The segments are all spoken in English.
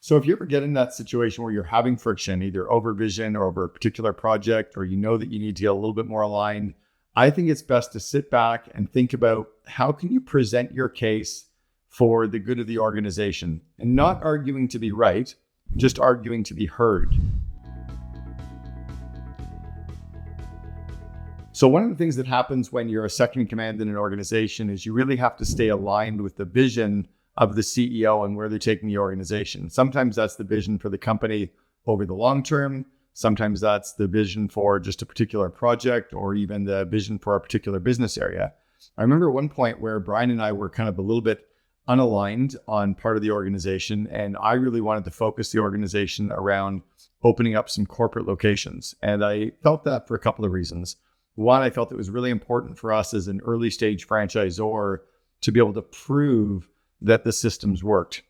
So if you ever get in that situation where you're having friction, either over vision or over a particular project, or you know that you need to get a little bit more aligned, I think it's best to sit back and think about how can you present your case for the good of the organization, and not arguing to be right, just arguing to be heard. So one of the things that happens when you're a second in command in an organization is you really have to stay aligned with the vision of the CEO and where they're taking the organization. Sometimes that's the vision for the company over the long term. Sometimes that's the vision for just a particular project, or even the vision for a particular business area. I remember one point where Brian and I were kind of a little bit unaligned on part of the organization, and I really wanted to focus the organization around opening up some corporate locations. And I felt that for a couple of reasons. One, I felt it was really important for us as an early stage franchisor to be able to prove that the systems worked.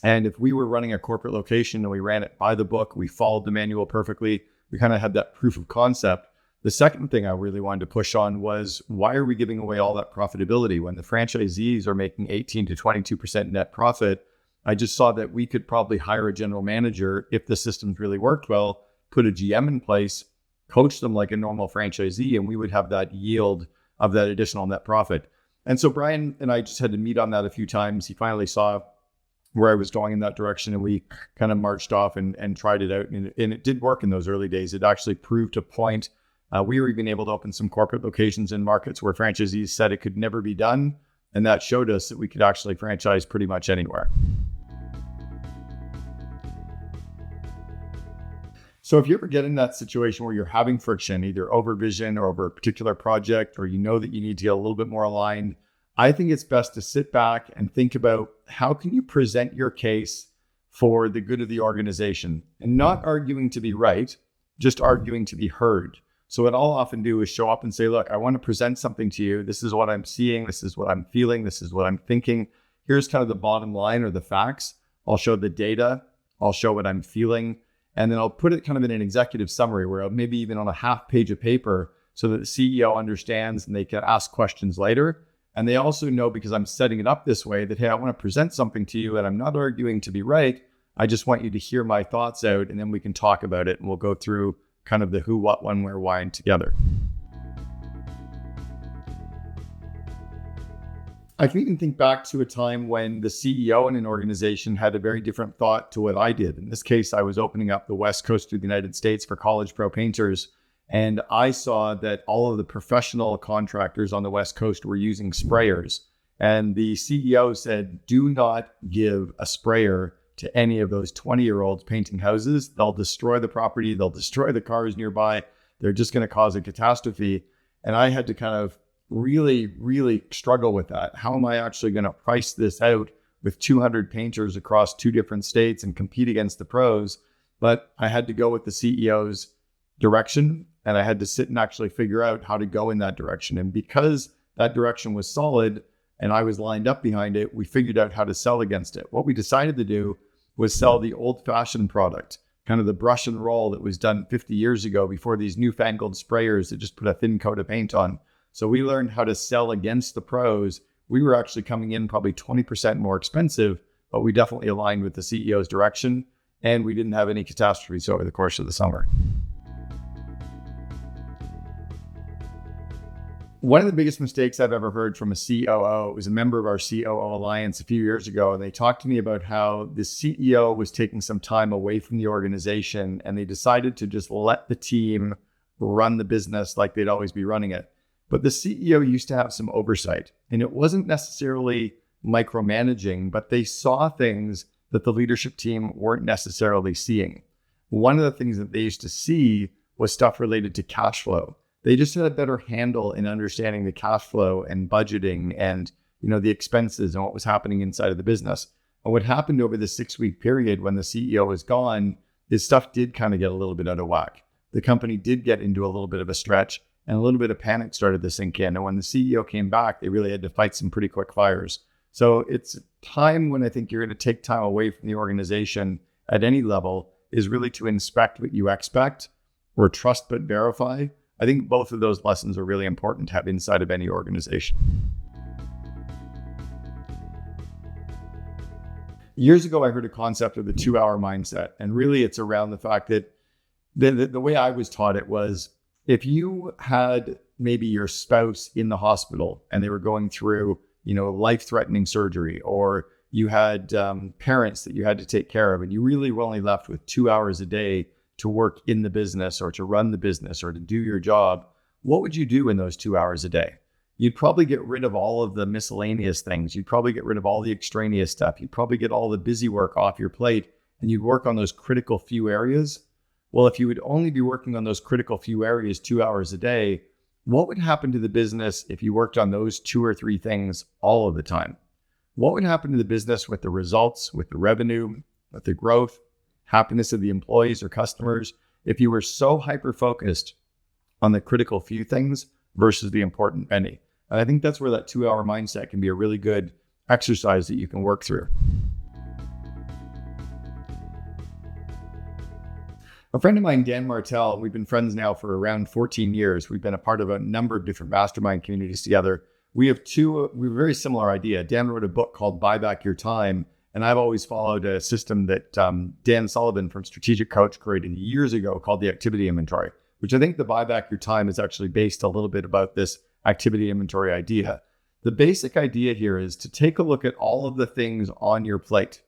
And if we were running a corporate location and we ran it by the book, we followed the manual perfectly, we kind of had that proof of concept. The second thing I really wanted to push on was, why are we giving away all that profitability when the franchisees are making 18 to 22% net profit? I just saw that we could probably hire a general manager if the systems really worked well, put a GM in place, coach them like a normal franchisee, and we would have that yield of that additional net profit. And so Brian and I just had to meet on that a few times. He finally saw where I was going in that direction, and we kind of marched off and tried it out. And it did work in those early days. It actually proved a point. We were even able to open some corporate locations in markets where franchisees said it could never be done. And that showed us that we could actually franchise pretty much anywhere. So if you ever get in that situation where you're having friction, either over vision or over a particular project, or you know that you need to get a little bit more aligned, I think it's best to sit back and think about how can you present your case for the good of the organization, and not arguing to be right, just arguing to be heard. So what I'll often do is show up and say, look, I want to present something to you. This is what I'm seeing. This is what I'm feeling. This is what I'm thinking. Here's kind of the bottom line or the facts. I'll show the data. I'll show what I'm feeling. And then I'll put it kind of in an executive summary, where I'll maybe even on a half page of paper, so that the CEO understands and they can ask questions later. And they also know, because I'm setting it up this way, that, hey, I want to present something to you and I'm not arguing to be right. I just want you to hear my thoughts out, and then we can talk about it, and we'll go through kind of the who, what, when, where, why, and together. I can even think back to a time when the CEO in an organization had a very different thought to what I did. In this case, I was opening up the West Coast of the United States for college pro painters. And I saw that all of the professional contractors on the West Coast were using sprayers. And the CEO said, do not give a sprayer to any of those 20-year-olds painting houses. They'll destroy the property. They'll destroy the cars nearby. They're just going to cause a catastrophe. And I had to kind of really struggle with that. How am I actually going to price this out with 200 painters across 2 different states and compete against the pros? But I had to go with the CEO's direction, and I had to sit and actually figure out how to go in that direction. And because that direction was solid and I was lined up behind it, we figured out how to sell against it. What we decided to do was sell the old-fashioned product, kind of the brush and roll that was done 50 years ago before these newfangled sprayers that just put a thin coat of paint on. So we learned how to sell against the pros. We were actually coming in probably 20% more expensive, but we definitely aligned with the CEO's direction, and we didn't have any catastrophes over the course of the summer. One of the biggest mistakes I've ever heard from a COO was a member of our COO Alliance a few years ago, and they talked to me about how the CEO was taking some time away from the organization, and they decided to just let the team run the business like they'd always be running it. But the CEO used to have some oversight, and it wasn't necessarily micromanaging, but they saw things that the leadership team weren't necessarily seeing. One of the things that they used to see was stuff related to cash flow. They just had a better handle in understanding the cash flow and budgeting and, the expenses and what was happening inside of the business. And what happened over the 6-week period when the CEO was gone is stuff did kind of get a little bit out of whack. The company did get into a little bit of a stretch, and a little bit of panic started to sink in. And when the CEO came back, they really had to fight some pretty quick fires. So it's a time when I think you're going to take time away from the organization at any level is really to inspect what you expect, or trust but verify. I think both of those lessons are really important to have inside of any organization. Years ago, I heard a concept of the 2-hour mindset. And really it's around the fact that the way I was taught it was, if you had maybe your spouse in the hospital and they were going through, life-threatening surgery, or you had parents that you had to take care of, and you really were only left with 2 hours a day to work in the business or to run the business or to do your job, what would you do in those 2 hours a day? You'd probably get rid of all of the miscellaneous things. You'd probably get rid of all the extraneous stuff. You'd probably get all the busy work off your plate, and you'd work on those critical few areas. Well, if you would only be working on those critical few areas 2 hours a day, what would happen to the business if you worked on those 2 or 3 things all of the time? What would happen to the business with the results, with the revenue, with the growth, happiness of the employees or customers, if you were so hyper-focused on the critical few things versus the important many? And I think that's where that 2-hour mindset can be a really good exercise that you can work through. A friend of mine, Dan Martell, we've been friends now for around 14 years. We've been a part of a number of different mastermind communities together. We have a very similar idea. Dan wrote a book called Buy Back Your Time. And I've always followed a system that Dan Sullivan from Strategic Coach created years ago called the activity inventory, which I think the Buy Back Your Time is actually based a little bit about this activity inventory idea. The basic idea here is to take a look at all of the things on your plate.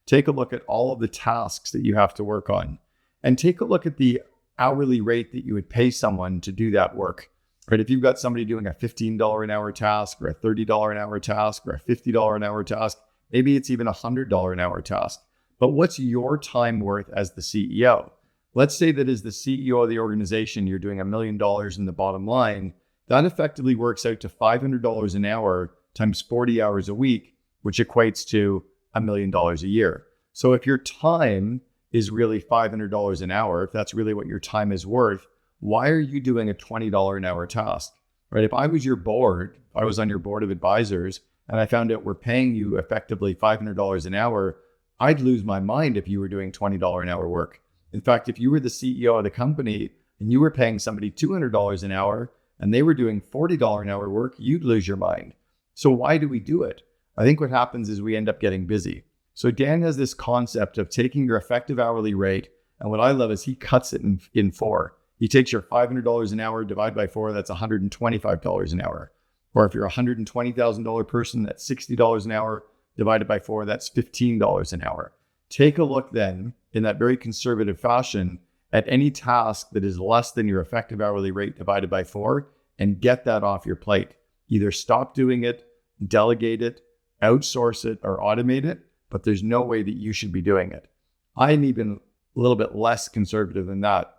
Take a look at all of the tasks that you have to work on, and take a look at the hourly rate that you would pay someone to do that work. Right? If you've got somebody doing a $15 an hour task, or a $30 an hour task, or a $50 an hour task, maybe it's even a $100 an hour task. But what's your time worth as the CEO? Let's say that as the CEO of the organization, you're doing $1 million in the bottom line. That effectively works out to $500 an hour times 40 hours a week, which equates to $1 million a year. So if your time is really $500 an hour, if that's really what your time is worth, why are you doing a $20 an hour task? Right? If I was your board, if I was on your board of advisors, and I found out we're paying you effectively $500 an hour, I'd lose my mind if you were doing $20 an hour work. In fact, if you were the CEO of the company and you were paying somebody $200 an hour and they were doing $40 an hour work, you'd lose your mind. So why do we do it? I think what happens is we end up getting busy. So Dan has this concept of taking your effective hourly rate, and what I love is he cuts it in 4. He takes your $500 an hour, divide by 4, that's $125 an hour. Or if you're a $120,000 person, that's $60 an hour, divided by 4, that's $15 an hour. Take a look then, in that very conservative fashion, at any task that is less than your effective hourly rate divided by 4, and get that off your plate. Either stop doing it, delegate it, outsource it, or automate it, but there's no way that you should be doing it. I'm even a little bit less conservative than that.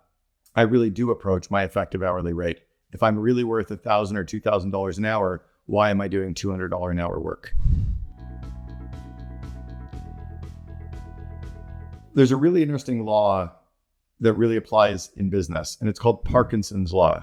I really do approach my effective hourly rate. If I'm really worth $1,000 or $2,000 an hour, why am I doing $200 an hour work? There's a really interesting law that really applies in business, and it's called Parkinson's Law.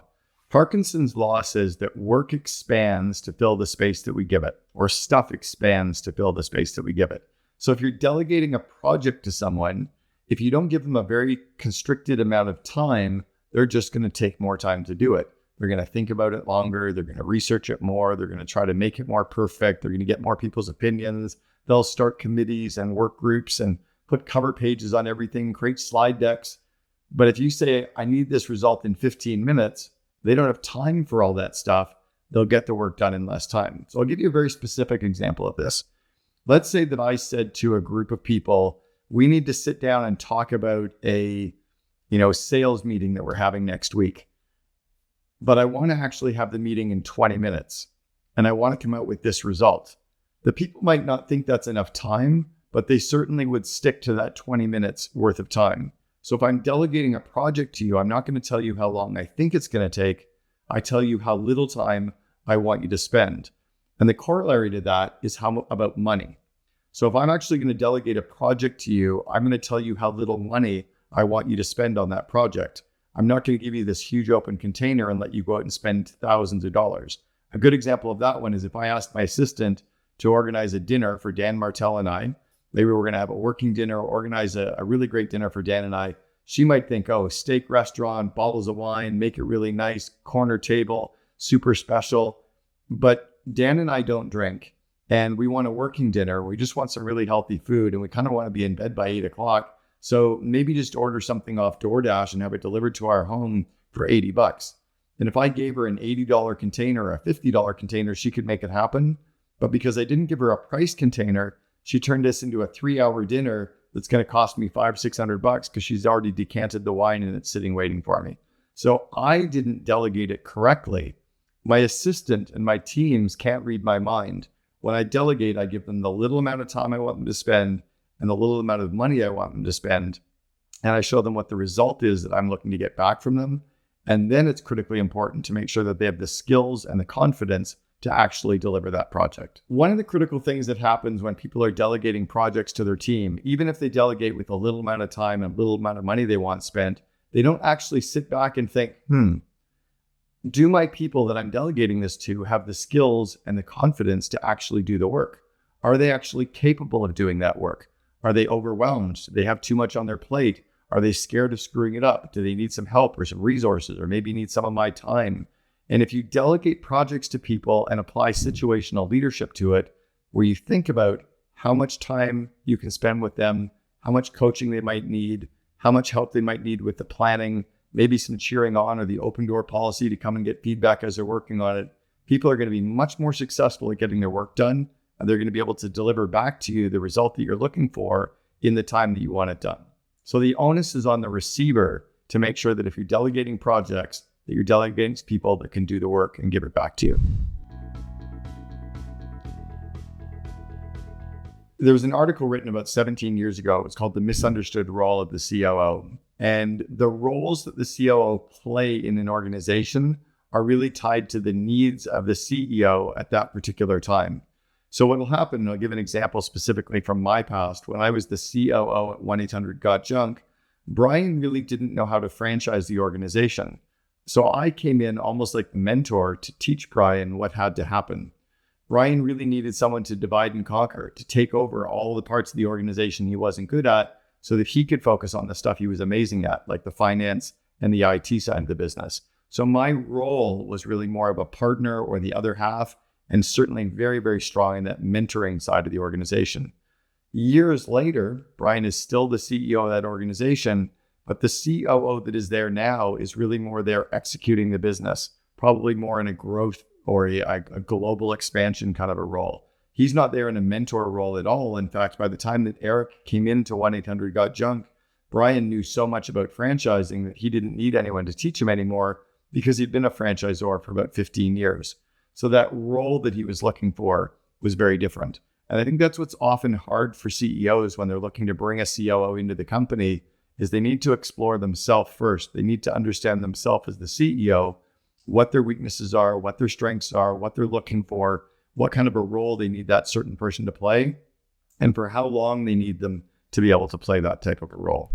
Parkinson's Law says that work expands to fill the space that we give it, or stuff expands to fill the space that we give it. So if you're delegating a project to someone, if you don't give them a very constricted amount of time, they're just going to take more time to do it. They're going to think about it longer. They're going to research it more. They're going to try to make it more perfect. They're going to get more people's opinions. They'll start committees and work groups and put cover pages on everything, create slide decks. But if you say, I need this result in 15 minutes, they don't have time for all that stuff. They'll get the work done in less time. So I'll give you a very specific example of this. Let's say that I said to a group of people, we need to sit down and talk about a sales meeting that we're having next week. But I want to actually have the meeting in 20 minutes. And I want to come out with this result. The people might not think that's enough time, but they certainly would stick to that 20 minutes worth of time. So if I'm delegating a project to you, I'm not going to tell you how long I think it's going to take. I tell you how little time I want you to spend. And the corollary to that is about money. So if I'm actually going to delegate a project to you, I'm going to tell you how little money I want you to spend on that project. I'm not going to give you this huge open container and let you go out and spend thousands of dollars. A good example of that one is if I asked my assistant to organize a dinner for Dan Martell and I, maybe we're going to have a working dinner, or organize a really great dinner for Dan and I. She might think, oh, steak restaurant, bottles of wine, make it really nice, corner table, super special. But Dan and I don't drink. and we want a working dinner. We just want some really healthy food and we kind of want to be in bed by 8 o'clock. So maybe just order something off DoorDash and have it delivered to our home for $80. And if I gave her an $80 container or a $50 container, she could make it happen. But because I didn't give her a price container, she turned this into a 3-hour dinner that's going to cost me $500-600 because she's already decanted the wine and it's sitting waiting for me. So I didn't delegate it correctly. My assistant and my teams can't read my mind. When I delegate, I give them the little amount of time I want them to spend and the little amount of money I want them to spend. And I show them what the result is that I'm looking to get back from them. And then it's critically important to make sure that they have the skills and the confidence to actually deliver that project. One of the critical things that happens when people are delegating projects to their team, even if they delegate with a little amount of time and a little amount of money they want spent, they don't actually sit back and think, do my people that I'm delegating this to have the skills and the confidence to actually do the work? Are they actually capable of doing that work? Are they overwhelmed? Do they have too much on their plate? Are they scared of screwing it up? Do they need some help or some resources or maybe need some of my time? And if you delegate projects to people and apply situational leadership to it, where you think about how much time you can spend with them, how much coaching they might need, how much help they might need with the planning, maybe some cheering on or the open door policy to come and get feedback as they're working on it, people are going to be much more successful at getting their work done. And they're going to be able to deliver back to you the result that you're looking for in the time that you want it done. So the onus is on the receiver to make sure that if you're delegating projects, that you're delegating to people that can do the work and give it back to you. There was an article written about 17 years ago. It's called The Misunderstood Role of the COO. And the roles that the COO play in an organization are really tied to the needs of the CEO at that particular time. So what will happen, and I'll give an example specifically from my past. When I was the COO at 1-800-GOT-JUNK, Brian really didn't know how to franchise the organization. So I came in almost like the mentor to teach Brian what had to happen. Brian really needed someone to divide and conquer, to take over all the parts of the organization he wasn't good at so that he could focus on the stuff he was amazing at, like the finance and the IT side of the business. So my role was really more of a partner or the other half, and certainly very, very strong in that mentoring side of the organization. Years later, Brian is still the CEO of that organization, but the COO that is there now is really more there executing the business, probably more in a growth or a global expansion kind of a role. He's not there in a mentor role at all. In fact, by the time that Eric came into 1-800-GOT-JUNK, Brian knew so much about franchising that he didn't need anyone to teach him anymore because he'd been a franchisor for about 15 years. So that role that he was looking for was very different. And I think that's what's often hard for CEOs when they're looking to bring a COO into the company is they need to explore themselves first. They need to understand themselves as the CEO, what their weaknesses are, what their strengths are, what they're looking for, what kind of a role they need that certain person to play, and for how long they need them to be able to play that type of a role.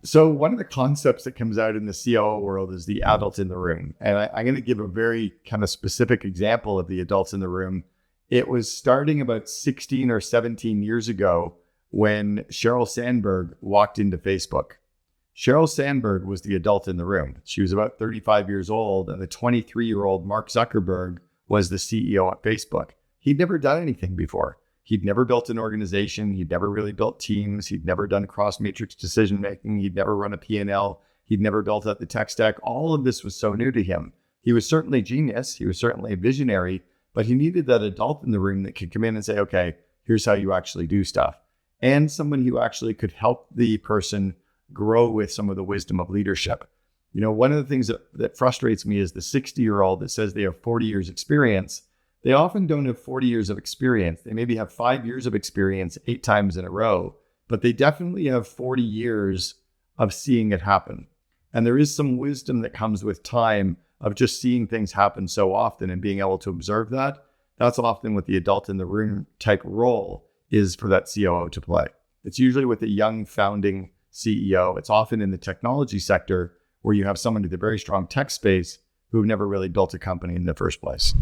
So one of the concepts that comes out in the COO world is the adult in the room. And I'm going to give a very kind of specific example of the adults in the room. It was starting about 16 or 17 years ago when Sheryl Sandberg walked into Facebook. Sheryl Sandberg was the adult in the room. She was about 35 years old, and the 23-year-old Mark Zuckerberg was the CEO at Facebook. He'd never done anything before. He'd never built an organization. He'd never really built teams. He'd never done cross-matrix decision-making. He'd never run a P&L. He'd never built out the tech stack. All of this was so new to him. He was certainly genius. He was certainly a visionary, but he needed that adult in the room that could come in and say, okay, here's how you actually do stuff. And someone who actually could help the person grow with some of the wisdom of leadership. You know, one of the things that frustrates me is the 60-year-old that says they have 40 years experience. They often don't have 40 years of experience. They maybe have 5 years of experience 8 times in a row, but they definitely have 40 years of seeing it happen. And there is some wisdom that comes with time of just seeing things happen so often and being able to observe that. That's often what the adult in the room type role is for that COO to play. It's usually with a young founding CEO. It's often in the technology sector where you have someone in the very strong tech space who've never really built a company in the first place.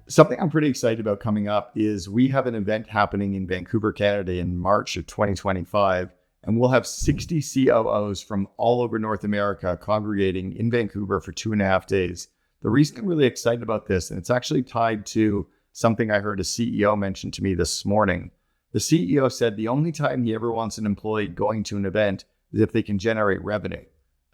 Something I'm pretty excited about coming up is we have an event happening in Vancouver, Canada in March of 2025. and we'll have 60 COOs from all over North America congregating in Vancouver for 2.5 days. The reason I'm really excited about this, and it's actually tied to something I heard a CEO mention to me this morning. The CEO said the only time he ever wants an employee going to an event is if they can generate revenue.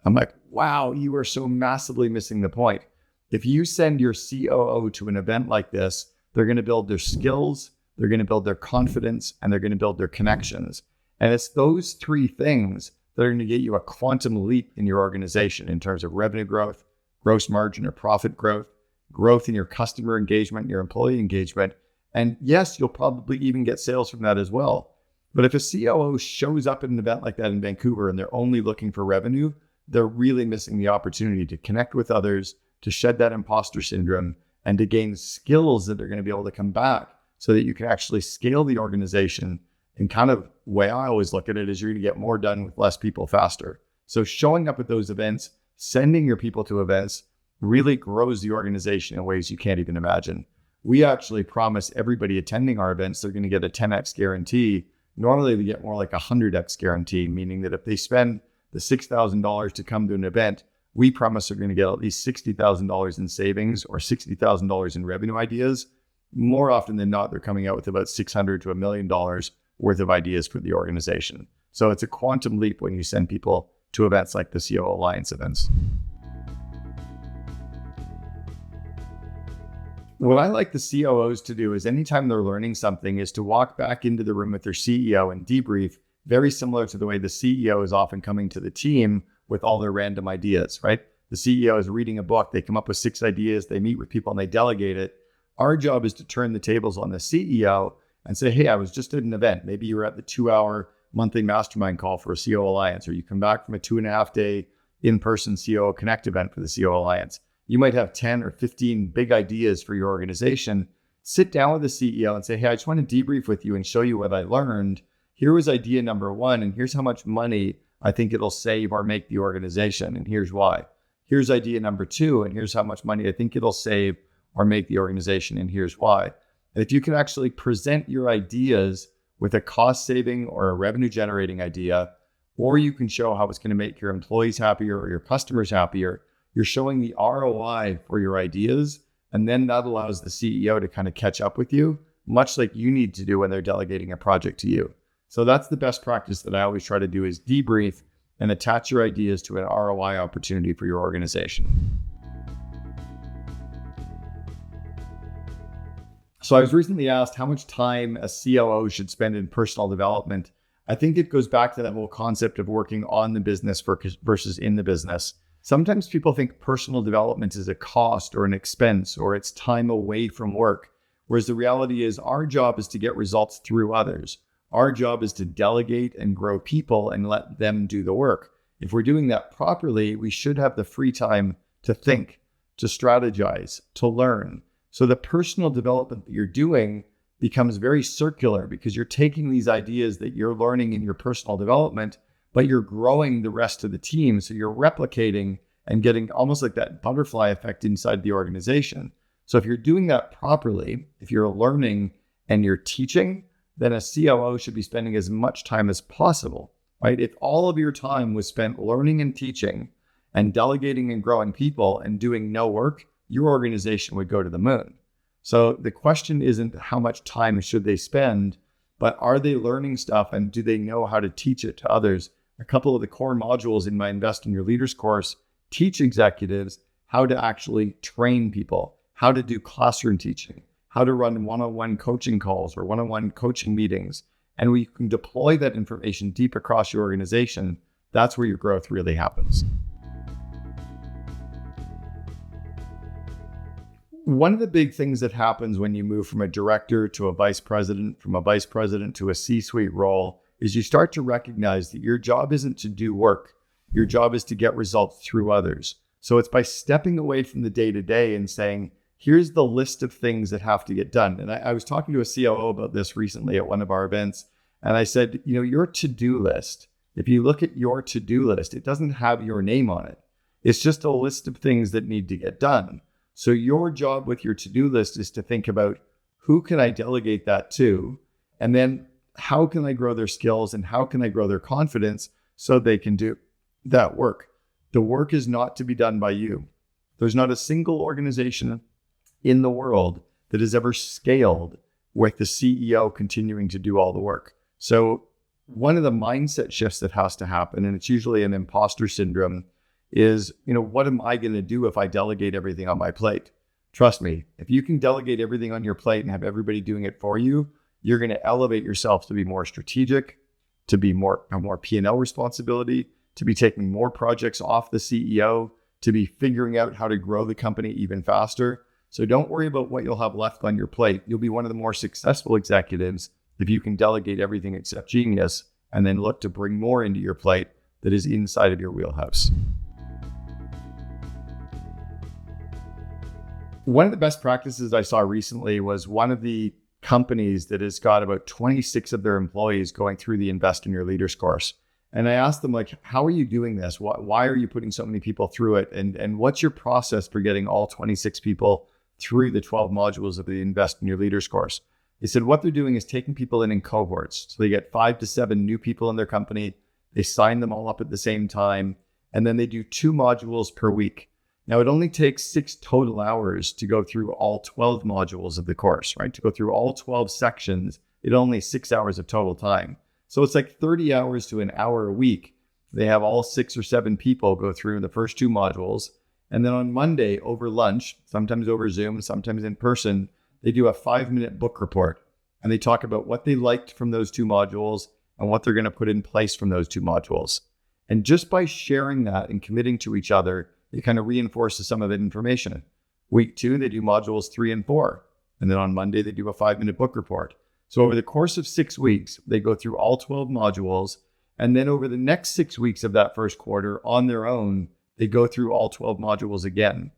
I'm like, wow, you are so massively missing the point. If you send your COO to an event like this, they're going to build their skills, they're going to build their confidence, and they're going to build their connections. And it's those three things that are going to get you a quantum leap in your organization in terms of revenue growth, gross margin or profit growth, growth in your customer engagement, your employee engagement. And yes, you'll probably even get sales from that as well. But if a COO shows up at an event like that in Vancouver and they're only looking for revenue, they're really missing the opportunity to connect with others, to shed that imposter syndrome, and to gain skills that are going to be able to come back so that you can actually scale the organization. And kind of the way I always look at it is you're going to get more done with less people faster. So showing up at those events, sending your people to events really grows the organization in ways you can't even imagine. We actually promise everybody attending our events they're going to get a 10x guarantee. Normally they get more like a 100x guarantee, meaning that if they spend the $6,000 to come to an event, we promise they're going to get at least $60,000 in savings or $60,000 in revenue ideas. More often than not, they're coming out with about $600,000 to $1 million worth of ideas for the organization. So it's a quantum leap when you send people to events like the COO Alliance events. What I like the COOs to do is anytime they're learning something is to walk back into the room with their CEO and debrief, very similar to the way the CEO is often coming to the team with all their random ideas, right? The CEO is reading a book, they come up with 6 ideas, they meet with people and they delegate it. Our job is to turn the tables on the CEO and say, hey, I was just at an event. Maybe you were at the 2-hour monthly mastermind call for a COO Alliance, or you come back from a 2.5-day in-person COO Connect event for the COO Alliance. You might have 10 or 15 big ideas for your organization. Sit down with the CEO and say, hey, I just want to debrief with you and show you what I learned. Here was idea number 1, and here's how much money I think it'll save or make the organization, and here's why. Here's idea number 2, and here's how much money I think it'll save or make the organization, and here's why. And if you can actually present your ideas with a cost saving or a revenue generating idea, or you can show how it's going to make your employees happier or your customers happier, you're showing the ROI for your ideas. And then that allows the CEO to kind of catch up with you, much like you need to do when they're delegating a project to you. So that's the best practice that I always try to do, is debrief and attach your ideas to an ROI opportunity for your organization. So I was recently asked how much time a COO should spend in personal development. I think it goes back to that whole concept of working on the business versus in the business. Sometimes people think personal development is a cost or an expense or it's time away from work, whereas the reality is our job is to get results through others. Our job is to delegate and grow people and let them do the work. If we're doing that properly, we should have the free time to think, to strategize, to learn. So the personal development that you're doing becomes very circular because you're taking these ideas that you're learning in your personal development, but you're growing the rest of the team. So you're replicating and getting almost like that butterfly effect inside the organization. So if you're doing that properly, if you're learning and you're teaching, then a COO should be spending as much time as possible, right? If all of your time was spent learning and teaching and delegating and growing people and doing no work, your organization would go to the moon. So the question isn't how much time should they spend, but are they learning stuff and do they know how to teach it to others? A couple of the core modules in my Invest in Your Leaders course teach executives how to actually train people, how to do classroom teaching, how to run one-on-one coaching calls or one-on-one coaching meetings. And we can deploy that information deep across your organization. That's where your growth really happens. One of the big things that happens when you move from a director to a vice president, from a vice president to a C-suite role, is you start to recognize that your job isn't to do work. Your job is to get results through others. So it's by stepping away from the day-to-day and saying, here's the list of things that have to get done. And I was talking to a COO about this recently at one of our events. And I said, your to-do list, if you look at your to-do list, it doesn't have your name on it. It's just a list of things that need to get done. So your job with your to-do list is to think about who can I delegate that to? And then how can I grow their skills and how can I grow their confidence so they can do that work? The work is not to be done by you. There's not a single organization in the world that has ever scaled with the CEO continuing to do all the work. So one of the mindset shifts that has to happen, and it's usually an imposter syndrome, is, what am I going to do if I delegate everything on my plate? Trust me, if you can delegate everything on your plate and have everybody doing it for you, you're going to elevate yourself to be more strategic, to be more P&L responsibility, to be taking more projects off the CEO, to be figuring out how to grow the company even faster. So don't worry about what you'll have left on your plate. You'll be one of the more successful executives if you can delegate everything except genius and then look to bring more into your plate that is inside of your wheelhouse. One of the best practices I saw recently was one of the companies that has got about 26 of their employees going through the Invest in Your Leaders course. And I asked them, how are you doing this? Why are you putting so many people through it? And what's your process for getting all 26 people through the 12 modules of the Invest in Your Leaders course? They said what they're doing is taking people in cohorts. So they get 5 to 7 new people in their company. They sign them all up at the same time. And then they do 2 modules per week. Now, it only takes 6 total hours to go through all 12 modules of the course, right? To go through all 12 sections, it only 6 hours of total time. So it's like 30 hours to an hour a week. They have all 6 or 7 people go through the first 2 modules. And then on Monday over lunch, sometimes over Zoom, sometimes in person, they do a 5-minute book report. And they talk about what they liked from those 2 modules and what they're going to put in place from those 2 modules. And just by sharing that and committing to each other, it kind of reinforces some of that information. Week 2, they do modules 3 and 4. And then on Monday, they do a 5-minute book report. So over the course of 6 weeks, they go through all 12 modules. And then over the next 6 weeks of that first quarter on their own, they go through all 12 modules again.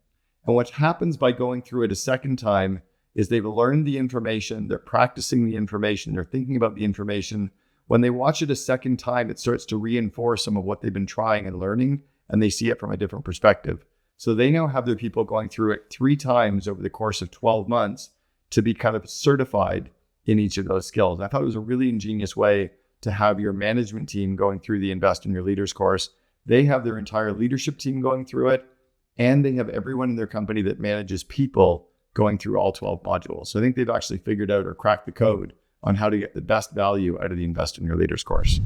And what happens by going through it a second time is they've learned the information, they're practicing the information, they're thinking about the information. When they watch it a second time, it starts to reinforce some of what they've been trying and learning, and they see it from a different perspective. So they now have their people going through it 3 times over the course of 12 months to be kind of certified in each of those skills. I thought it was a really ingenious way to have your management team going through the Invest in Your Leaders course. They have their entire leadership team going through it, and they have everyone in their company that manages people going through all 12 modules. So I think they've actually figured out or cracked the code on how to get the best value out of the Invest in Your Leaders course.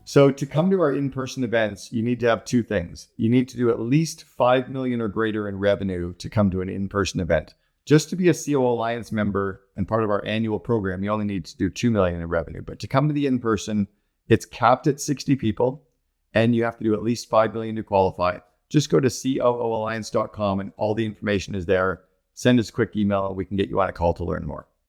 So to come to our in-person events, you need to have 2 things. You need to do at least 5 million or greater in revenue to come to an in-person event. Just to be a COO Alliance member and part of our annual program, you only need to do 2 million in revenue. But to come to the in-person, it's capped at 60 people, and you have to do at least 5 million to qualify. Just go to COOalliance.com and all the information is there. Send us a quick email and we can get you on a call to learn more.